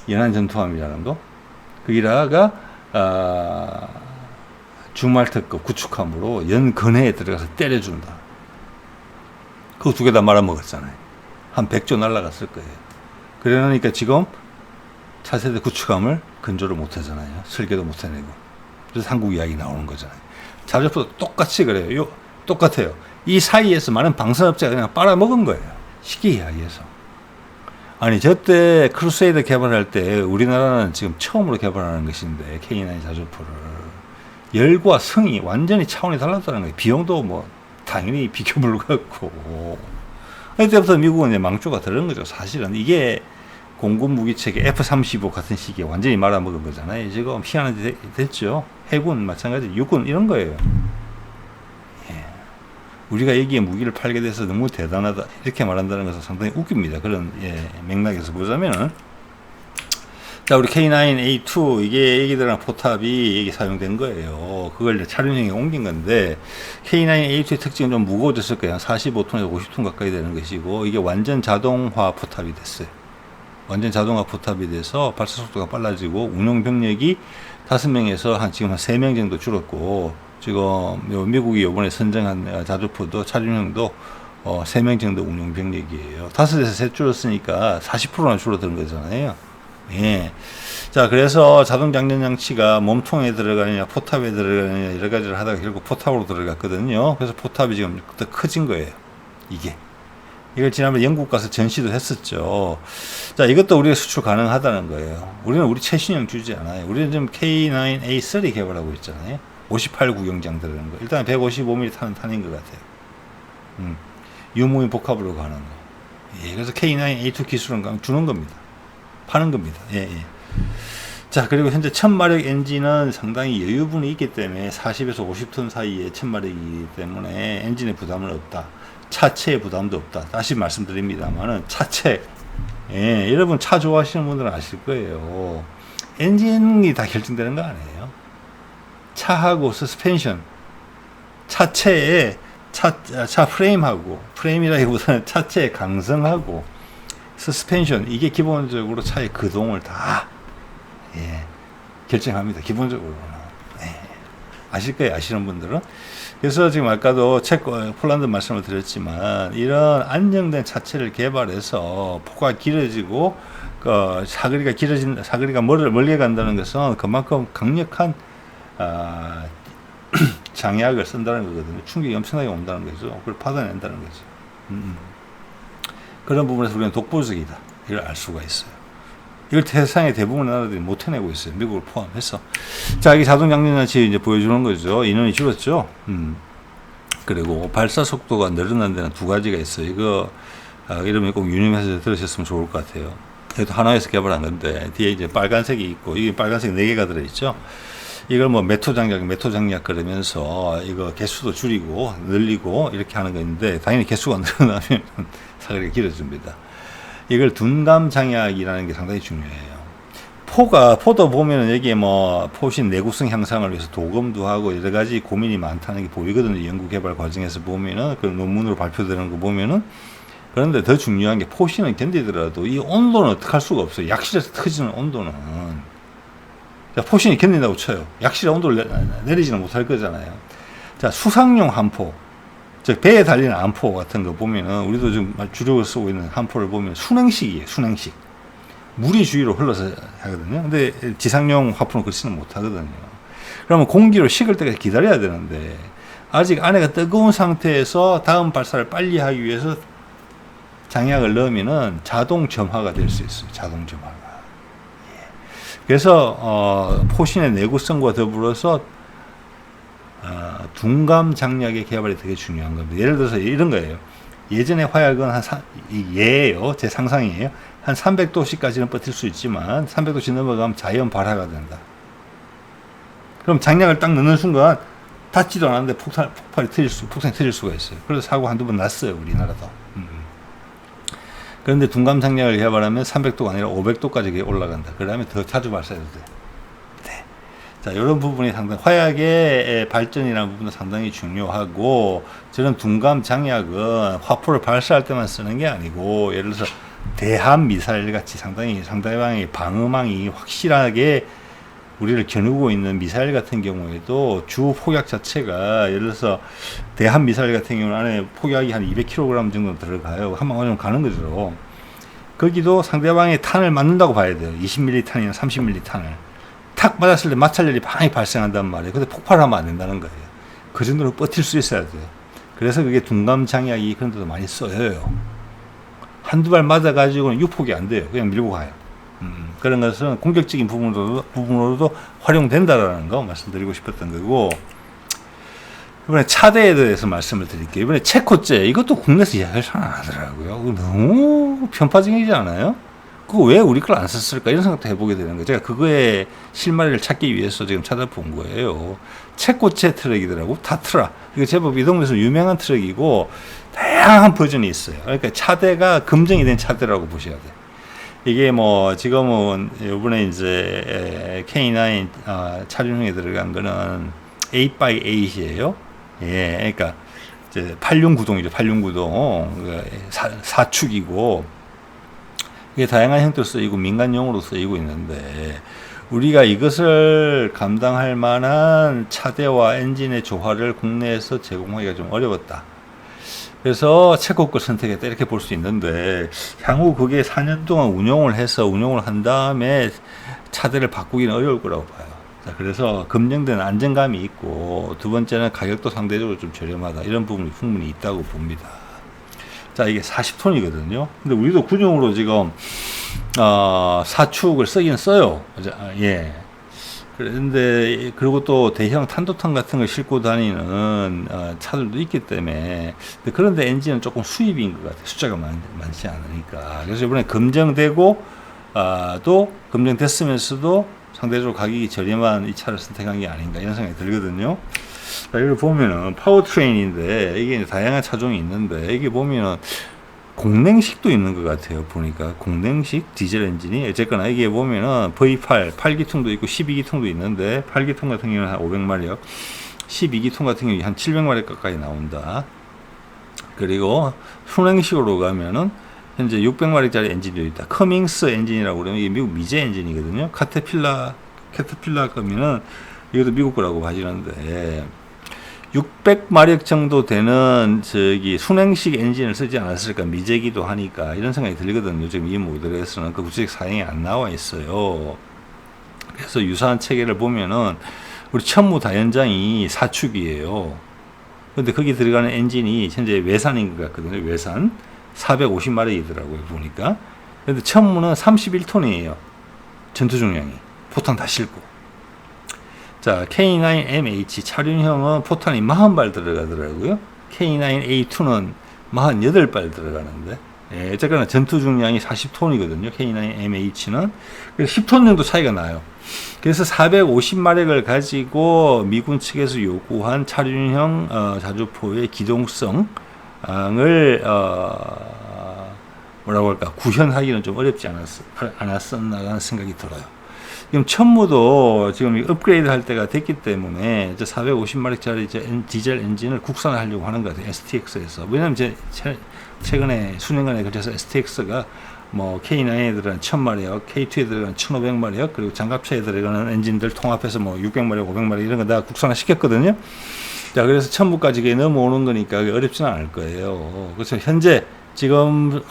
연안전투함이라는 거. 거기다가 주말특급 구축함으로 연근해에 들어가서 때려준다. 그거 두 개 다 말아먹었잖아요. 한 100조 날라갔을 거예요. 그러니까 지금 차세대 구축함을 건조를 못 하잖아요. 설계도 못 해내고. 그래서 한국 이야기 나오는 거잖아요. 자주포도 똑같이 그래요. 똑같아요. 이 사이에서 많은 방산업자가 그냥 빨아먹은 거예요. 쉽게 이야기해서. 아니, 저때 크루세이더 개발할 때 우리나라는 지금 처음으로 개발하는 것인데, K9 자주포를. 열과 성이 완전히 차원이 달랐다는 거예요. 비용도 뭐, 당연히 비교 불가고. 그때부터 미국은 이제 망조가 들은 거죠. 사실은. 이게 공군 무기체계 F-35 같은 시기에 완전히 말아먹은 거잖아요. 지금 희한하게 됐죠. 해군 마찬가지, 육군 이런 거예요. 예. 우리가 여기에 무기를 팔게 돼서 너무 대단하다 이렇게 말한다는 것은 상당히 웃깁니다. 그런 맥락에서 보자면은, 자, 우리 K9A2 이게 여기 들어간 포탑이 여기 사용된 거예요. 그걸 이제 차륜형에 옮긴 건데, K9A2의 특징은 좀 무거워졌을 거예요. 45톤에서 50톤 가까이 되는 것이고, 이게 완전 자동화 포탑이 됐어요. 완전 자동화 포탑이 돼서 발사 속도가 빨라지고, 운용 병력이 5명에서 지금 한 3명 정도 줄었고, 지금 미국이 이번에 선정한 자주포도 차륜형도 3명 정도 운용 병력이에요. 5에서 3 줄었으니까 40%나 줄어든 거잖아요. 예. 자, 그래서 자동 장전 장치가 몸통에 들어가느냐, 포탑에 들어가느냐, 여러 가지를 하다가 결국 포탑으로 들어갔거든요. 그래서 포탑이 지금 더 커진 거예요. 이걸 지난번에 영국 가서 전시도 했었죠. 자, 이것도 우리가 수출 가능하다는 거예요. 우리는 우리 최신형 주지 않아요. 우리는 지금 K9A3 개발하고 있잖아요. 58 구경장 들어가는 거. 일단 155mm 타는 탄인 것 같아요. 유무인 복합으로 가는 거. 예, 그래서 K9A2 기술은 주는 겁니다. 파는 겁니다. 예. 자, 그리고 현재 1000마력 엔진은 상당히 여유분이 있기 때문에 40에서 50톤 사이에 1000마력이기 때문에 엔진의 부담은 없다. 차체의 부담도 없다. 다시 말씀드립니다만은 차체, 예, 여러분 차 좋아하시는 분들은 아실 거예요. 엔진이 다 결정되는 거 아니에요? 차하고 서스펜션, 차체에 차 프레임하고, 프레임이라기보다는 차체의 강성하고 서스펜션, 이게 기본적으로 차의 거동을 다 결정합니다. 기본적으로는. 아실 거예요, 아시는 분들은. 그래서 지금 아까도 폴란드 말씀을 드렸지만, 이런 안정된 차체를 개발해서 포가 길어지고 사거리가 멀리 간다는 것은 그만큼 강력한 장약을 쓴다는 거거든요. 충격이 엄청나게 온다는 거죠. 그걸 받아낸다는 거죠. 그런 부분에서 우리는 독보적이다, 이걸 알 수가 있어요. 이걸 세상의 대부분의 나라들이 못 해내고 있어요. 미국을 포함해서. 자, 이게 자동 장전장치 이제 보여주는 거죠. 인원이 줄었죠. 그리고 발사 속도가 늘어난 데는 두 가지가 있어요. 이거 이름이 꼭 유념해서 들으셨으면 좋을 것 같아요. 그래도 하나에서 개발한 건데, 뒤에 이제 빨간색이 있고, 이게 빨간색 4개가 들어있죠. 이걸 뭐 메토 장약 그러면서 이거 개수도 줄이고 늘리고 이렇게 하는 건데, 당연히 개수가 늘어나면 사거리가 길어집니다. 이걸 둔감 장약이라는 게 상당히 중요해요. 포도 보면은 여기에 뭐 포신 내구성 향상을 위해서 도금도 하고 여러 가지 고민이 많다는 게 보이거든요. 연구 개발 과정에서 보면은, 그 논문으로 발표되는 거 보면은. 그런데 더 중요한 게, 포신은 견디더라도 이 온도는 어떻게 할 수가 없어요. 약실에서 터지는 온도는. 자, 포신이 견딘다고 쳐요. 약실의 온도를 내리지는 못할 거잖아요. 자, 수상용 함포, 즉 배에 달리는 암포 같은 거 보면은, 우리도 지금 주력을 쓰고 있는 함포를 보면 순행식이에요. 순행식. 물이 주위로 흘러서 하거든요. 근데 지상용 화포는 그렇지는 못하거든요. 그러면 공기로 식을 때까지 기다려야 되는데, 아직 안에가 뜨거운 상태에서 다음 발사를 빨리 하기 위해서 장약을 넣으면은 자동 점화가 될 수 있어요. 자동 점화가. 그래서 포신의 내구성과 더불어서 둔감 장약의 개발이 되게 중요한 겁니다. 예를 들어서 이런 거예요. 예전에 화약은 예예요. 제 상상이에요. 한 300도씨까지는 버틸 수 있지만 300도씨 넘어가면 자연 발화가 된다. 그럼 장약을 딱 넣는 순간 닿지도 않았는데 폭탄이 터질 수가 있어요. 그래서 사고 한두 번 났어요, 우리나라도. 그런데 둔감 장약을 개발하면 300도가 아니라 500도까지 올라간다. 그러면 더 자주 발사해도 돼. 네. 자, 이런 부분이 상당히, 화약의 발전이라는 부분도 상당히 중요하고, 저런 둔감 장약은 화포를 발사할 때만 쓰는 게 아니고, 예를 들어서 대함 미사일 같이 상대방의 방어망이 확실하게 우리를 겨누고 있는 미사일 같은 경우에도 주 폭약 자체가, 예를 들어서 대함 미사일 같은 경우는 안에 폭약이 한 200kg 정도 들어가요. 한 방울 좀 가는 거죠. 거기도 상대방의 탄을 맞는다고 봐야 돼요. 20mm 탄이나 30mm 탄을. 탁 맞았을 때 마찰열이 많이 발생한단 말이에요. 근데 폭발하면 안 된다는 거예요. 그 정도로 버틸 수 있어야 돼요. 그래서 그게 둔감 장약이 그런 데도 많이 써요. 한두 발 맞아가지고는 유폭이 안 돼요. 그냥 밀고 가요. 그런 것은 공격적인 부분으로도 활용된다라는 거 말씀드리고 싶었던 거고, 이번에 차대에 대해서 말씀을 드릴게요. 이번에 체코제, 이것도 국내에서 이야기를 잘 안 하더라고요. 너무 편파적이지 않아요? 그거 왜 우리 걸 안 썼을까? 이런 생각도 해보게 되는 거예요. 제가 그거에 실마리를 찾기 위해서 지금 찾아본 거예요. 체코제 트럭이더라고. 다트라. 이거 제법 이 동네에서 유명한 트럭이고, 다양한 버전이 있어요. 그러니까 차대가 검증이 된 차대라고 보셔야 돼요. 이게 뭐, 지금은 이번에 이제 K9 차륜형에 들어간 거는 8x8이에요. 예, 그러니까 이제 8륜구동이죠. 8륜구동. 4축이고, 이게 다양한 형태로 쓰이고 민간용으로 쓰이고 있는데, 우리가 이것을 감당할 만한 차대와 엔진의 조화를 국내에서 제공하기가 좀 어려웠다. 그래서 체코 걸 선택했다, 이렇게 볼 수 있는데, 향후 그게 4년 동안 운용을 한 다음에 차대를 바꾸기는 어려울 거라고 봐요. 자, 그래서 검증된 안정감이 있고, 두 번째는 가격도 상대적으로 좀 저렴하다, 이런 부분이 충분히 있다고 봅니다. 자, 이게 40톤이거든요. 근데 우리도 군용으로 지금 4축을 쓰긴 써요. 예. 그런데 그리고 또 대형 탄도탄 같은 걸 싣고 다니는 차들도 있기 때문에, 그런데 엔진은 조금 수입인 것 같아요. 숫자가 많지 않으니까. 그래서 이번에 검증되고 또 검증됐으면서도 상대적으로 가격이 저렴한 이 차를 선택한 게 아닌가, 이런 생각이 들거든요. 자, 여기 보면은 파워트레인인데, 이게 다양한 차종이 있는데, 이게 보면은 공냉식도 있는 것 같아요. 보니까 공냉식 디젤 엔진이, 어쨌거나 이게 보면은 V8 8기통도 있고 12기통도 있는데, 8기통 같은 경우는 한 500마력, 12기통 같은 경우는 한 700마력 가까이 나온다. 그리고 순행식으로 가면은 현재 600마력짜리 엔진도 있다. 커밍스 엔진이라고 그러면 이게 미국 미제 엔진이거든요. 캐터필라 거면은 이것도 미국 거라고 봐지는데, 600마력 정도 되는 순행식 엔진을 쓰지 않았을까, 미제기도 하니까, 이런 생각이 들거든요. 지금 이 모델에서는 그 구체적 사양이 안 나와 있어요. 그래서 유사한 체계를 보면은 우리 천무 다연장이 4축이에요. 근데 거기 들어가는 엔진이 현재 외산인 것 같거든요. 외산 450마력이더라고요, 보니까. 근데 천무는 31톤이에요. 전투 중량이 포탄 다 싣고. 자, K9MH 차륜형은 포탄이 40발 들어가더라고요. K9A2는 48발 들어가는데, 예, 어쨌거나 전투 중량이 40톤이거든요. K9MH는. 그래서 10톤 정도 차이가 나요. 그래서 450마력을 가지고 미군 측에서 요구한 차륜형 자주포의 기동성을 뭐라고 할까, 구현하기는 좀 어렵지 않았었나 하는 생각이 들어요. 지금 천무도 지금 업그레이드 할 때가 됐기 때문에 450마력짜리 디젤 엔진을 국산화하려고 하는 것 같아요. STX에서. 왜냐면 최근에 수년간에 걸쳐서 STX가 뭐 K9에 들어간 1000마력, K2에 들어간 1500마력, 그리고 장갑차에 들어가는 엔진들 통합해서 뭐 600마력, 500마력 이런 거 다 국산화 시켰거든요. 자, 그래서 천무까지 넘어오는 거니까 어렵지는 않을 거예요. 그래서 현재 지금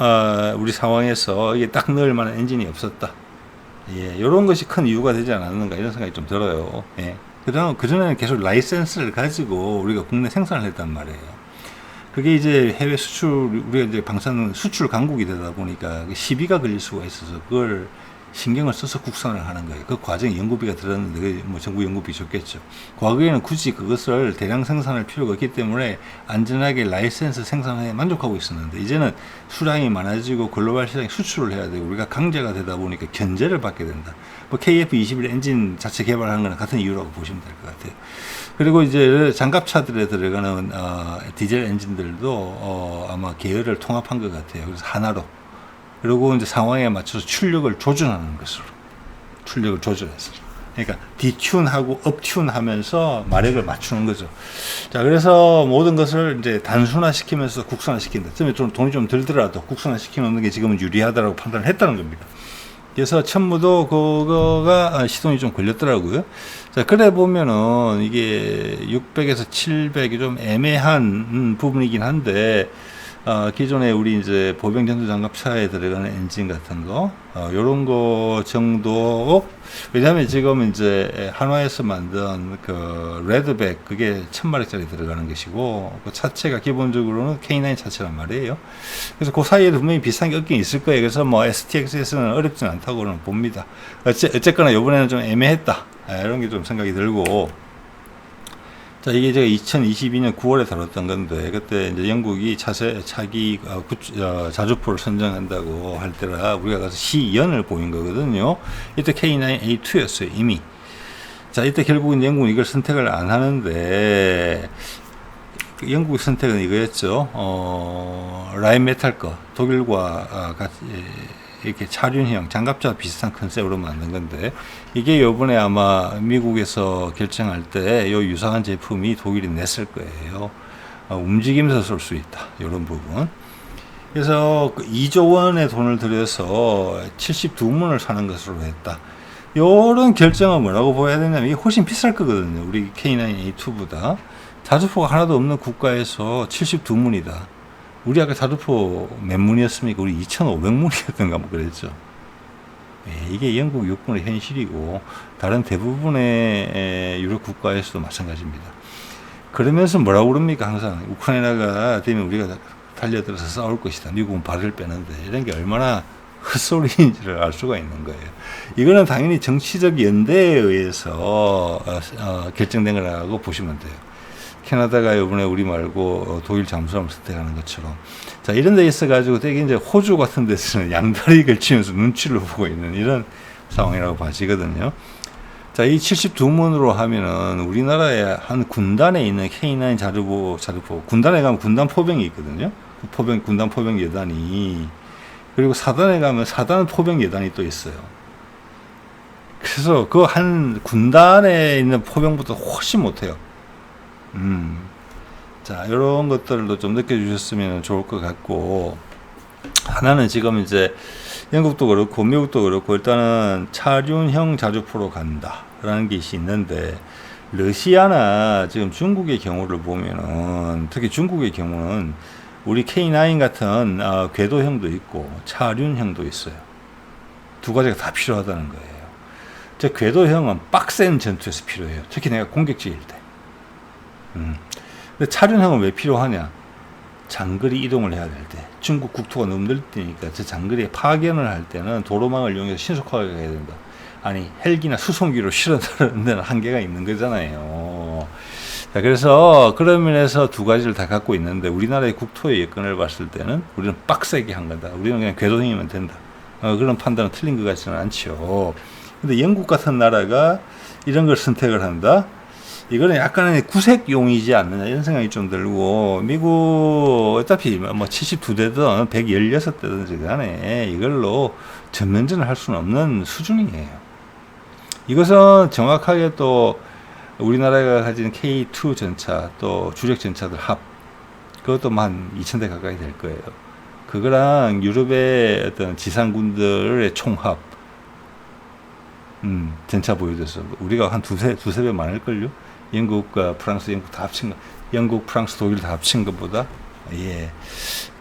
우리 상황에서 이게 딱 넣을 만한 엔진이 없었다. 예, 이런 것이 큰 이유가 되지 않았는가, 이런 생각이 좀 들어요. 예. 그전에는 계속 라이센스를 가지고 우리가 국내 생산을 했단 말이에요. 그게 이제 해외 수출, 우리가 이제 방산 수출 강국이 되다 보니까 시비가 걸릴 수가 있어서 그걸 신경을 써서 국산을 하는 거예요. 그 과정에 연구비가 들었는데, 뭐 정부 연구비 줬겠죠. 과거에는 굳이 그것을 대량 생산할 필요가 없기 때문에 안전하게 라이센스 생산에 만족하고 있었는데, 이제는 수량이 많아지고 글로벌 시장에 수출을 해야 되고 우리가 강제가 되다 보니까 견제를 받게 된다. 뭐 KF21 엔진 자체 개발하는 거랑 같은 이유라고 보시면 될 것 같아요. 그리고 이제 장갑차들에 들어가는 디젤 엔진들도 아마 계열을 통합한 것 같아요. 그래서 하나로. 그리고 이제 상황에 맞춰서 출력을 조준하는 것으로. 출력을 조절해서. 그러니까 디튠하고 업튠하면서 마력을 맞추는 거죠. 자, 그래서 모든 것을 이제 단순화시키면서 국산화시킨다. 좀 돈이 좀 들더라도 국산화시키는 게 지금은 유리하다고 판단을 했다는 겁니다. 그래서 천무도 그거가 시동이 좀 걸렸더라고요. 자, 그래 보면은 이게 600에서 700이 좀 애매한 부분이긴 한데, 기존에 우리 이제 보병 전투장갑차에 들어가는 엔진 같은 거, 요런 거 정도. 왜냐하면 지금 이제 한화에서 만든 그 레드백, 그게 1000마력짜리 들어가는 것이고, 그 차체가 기본적으로는 K9 차체란 말이에요. 그래서 그 사이에도 분명히 비슷한 게 없긴 있을 거예요. 그래서 뭐 STX에서는 어렵진 않다고는 봅니다. 어쨌거나 요번에는 좀 애매했다, 이런 게 좀 생각이 들고. 자, 이게 제가 2022년 9월에 다뤘던 건데, 그때 이제 영국이 차기 자주포를 선정한다고 할 때라 우리가 가서 시연을 보인 거거든요. 이때 K9A2였어요, 이미. 자, 이때 결국은 영국은 이걸 선택을 안 하는데, 영국의 선택은 이거였죠. 라인 메탈 거, 독일과 같이 이렇게 차륜형 장갑차 비슷한 컨셉으로 만든 건데, 이게 요번에 아마 미국에서 결정할 때 요 유사한 제품이 독일이 냈을 거예요. 움직이면서 쏠 수 있다, 요런 부분. 그래서 2조 원의 돈을 들여서 72문을 사는 것으로 했다. 요런 결정은 뭐라고 보여야 되냐면, 이게 훨씬 비쌀 거거든요, 우리 K9A2보다. 자주포가 하나도 없는 국가에서 72문이다. 우리 아까 자주포 몇 문이었습니까? 우리 2,500문이었던가 뭐 그랬죠. 이게 영국 육군의 현실이고, 다른 대부분의 유럽 국가에서도 마찬가지입니다. 그러면서 뭐라고 그럽니까? 항상 우크라이나가 되면 우리가 달려들어서 싸울 것이다, 미국은 발을 빼는데, 이런 게 얼마나 헛소리인지를 알 수가 있는 거예요. 이거는 당연히 정치적 연대에 의해서 결정된 거라고 보시면 돼요. 캐나다가 이번에 우리 말고 독일 잠수함을 선택하는 것처럼. 자, 이런 데 있어가지고 되게 이제 호주 같은 데서는 양다리 걸치면서 눈치를 보고 있는 이런 상황이라고 봐지거든요. 자, 이 72문으로 하면은 우리나라의 한 군단에 있는 K9 자주포, 군단에 가면 군단 포병이 있거든요. 군단 포병 여단이. 그리고 사단에 가면 사단 포병 여단이 또 있어요. 그래서 그 한 군단에 있는 포병보다 훨씬 못해요. 자, 이런 것들도 좀 느껴주셨으면 좋을 것 같고, 하나는 지금 이제 영국도 그렇고 미국도 그렇고 일단은 차륜형 자주포로 간다라는 것이 있는데, 러시아나 지금 중국의 경우를 보면은, 특히 중국의 경우는 우리 K9 같은 궤도형도 있고 차륜형도 있어요. 두 가지가 다 필요하다는 거예요. 저 궤도형은 빡센 전투에서 필요해요. 특히 내가 공격지일 때. 근데 차륜형은 왜 필요하냐? 장거리 이동을 해야 될 때, 중국 국토가 너무 넓으니까 저 장거리에 파견을 할 때는 도로망을 이용해서 신속하게 가야 된다. 아니, 헬기나 수송기로 실어 나르는 데는 한계가 있는 거잖아요. 자, 그래서 그런 면에서 두 가지를 다 갖고 있는데, 우리나라의 국토의 여건을 봤을 때는 우리는 빡세게 한 거다. 우리는 그냥 궤도형이면 된다. 그런 판단은 틀린 것 같지는 않죠. 근데 영국 같은 나라가 이런 걸 선택을 한다? 이거는 약간의 구색용이지 않느냐, 이런 생각이 좀 들고, 미국 어차피 뭐 72대든 116대든지 간에 이걸로 전면전을 할 수는 없는 수준이에요. 이것은 정확하게 또 우리나라가 가진 K2 전차, 또 주력 전차들 합, 그것도 한 2000대 가까이 될 거예요. 그거랑 유럽의 어떤 지상군들의 총합, 전차 보여줘서 우리가 한 두세 배 많을걸요? 영국과 프랑스, 영국 다 합친 거, 영국, 프랑스, 독일 다 합친 것보다. 예.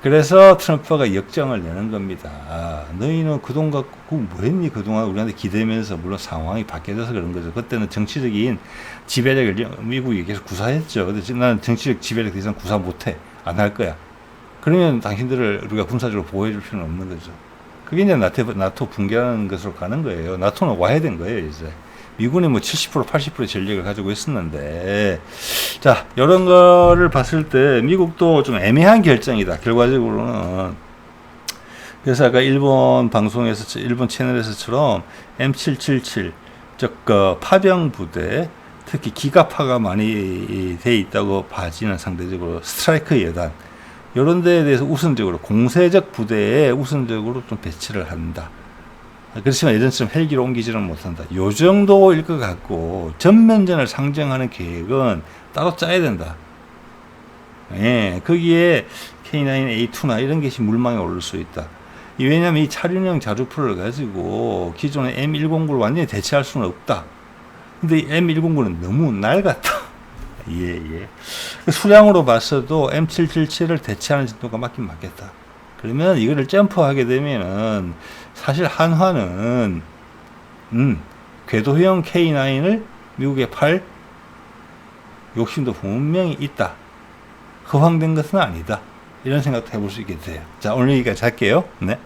그래서 트럼프가 역정을 내는 겁니다. 너희는 그돈 갖고 뭐 했니? 그동안 우리한테 기대면서, 물론 상황이 바뀌어져서 그런 거죠. 그때는 정치적인 지배력을 미국이 계속 구사했죠. 근데 나는 정치적 지배력 더 이상 구사 못해. 안 할 거야. 그러면 당신들을 우리가 군사적으로 보호해줄 필요는 없는 거죠. 그게 이제 나토 붕괴하는 것으로 가는 거예요. 나토는 와야 된 거예요, 이제. 미군이 뭐 70%, 80% 전력을 가지고 있었는데, 자, 이런 거를 봤을 때 미국도 좀 애매한 결정이다, 결과적으로는. 그래서 아까 일본 방송에서, 일본 채널에서처럼 M777, 즉, 파병 부대, 특히 기갑파가 많이 돼 있다고 봐지는 상대적으로 스트라이크 여단, 이런 데에 대해서 우선적으로, 공세적 부대에 우선적으로 좀 배치를 한다. 그렇지만 예전처럼 헬기로 옮기지는 못한다. 요 정도일 것 같고, 전면전을 상정하는 계획은 따로 짜야 된다. 예, 거기에 K9A2나 이런 것이 물망에 오를 수 있다. 왜냐하면 이 차륜형 자주포를 가지고 기존의 M109를 완전히 대체할 수는 없다. 근데 M109는 너무 낡았다. 예. 수량으로 봤어도 M777을 대체하는 정도가 맞긴 맞겠다. 그러면 이거를 점프하게 되면은 사실 한화는 궤도형 K9을 미국에 팔 욕심도 분명히 있다. 허황된 것은 아니다. 이런 생각도 해볼 수 있게 돼요. 자, 오늘 여기까지 할게요. 네.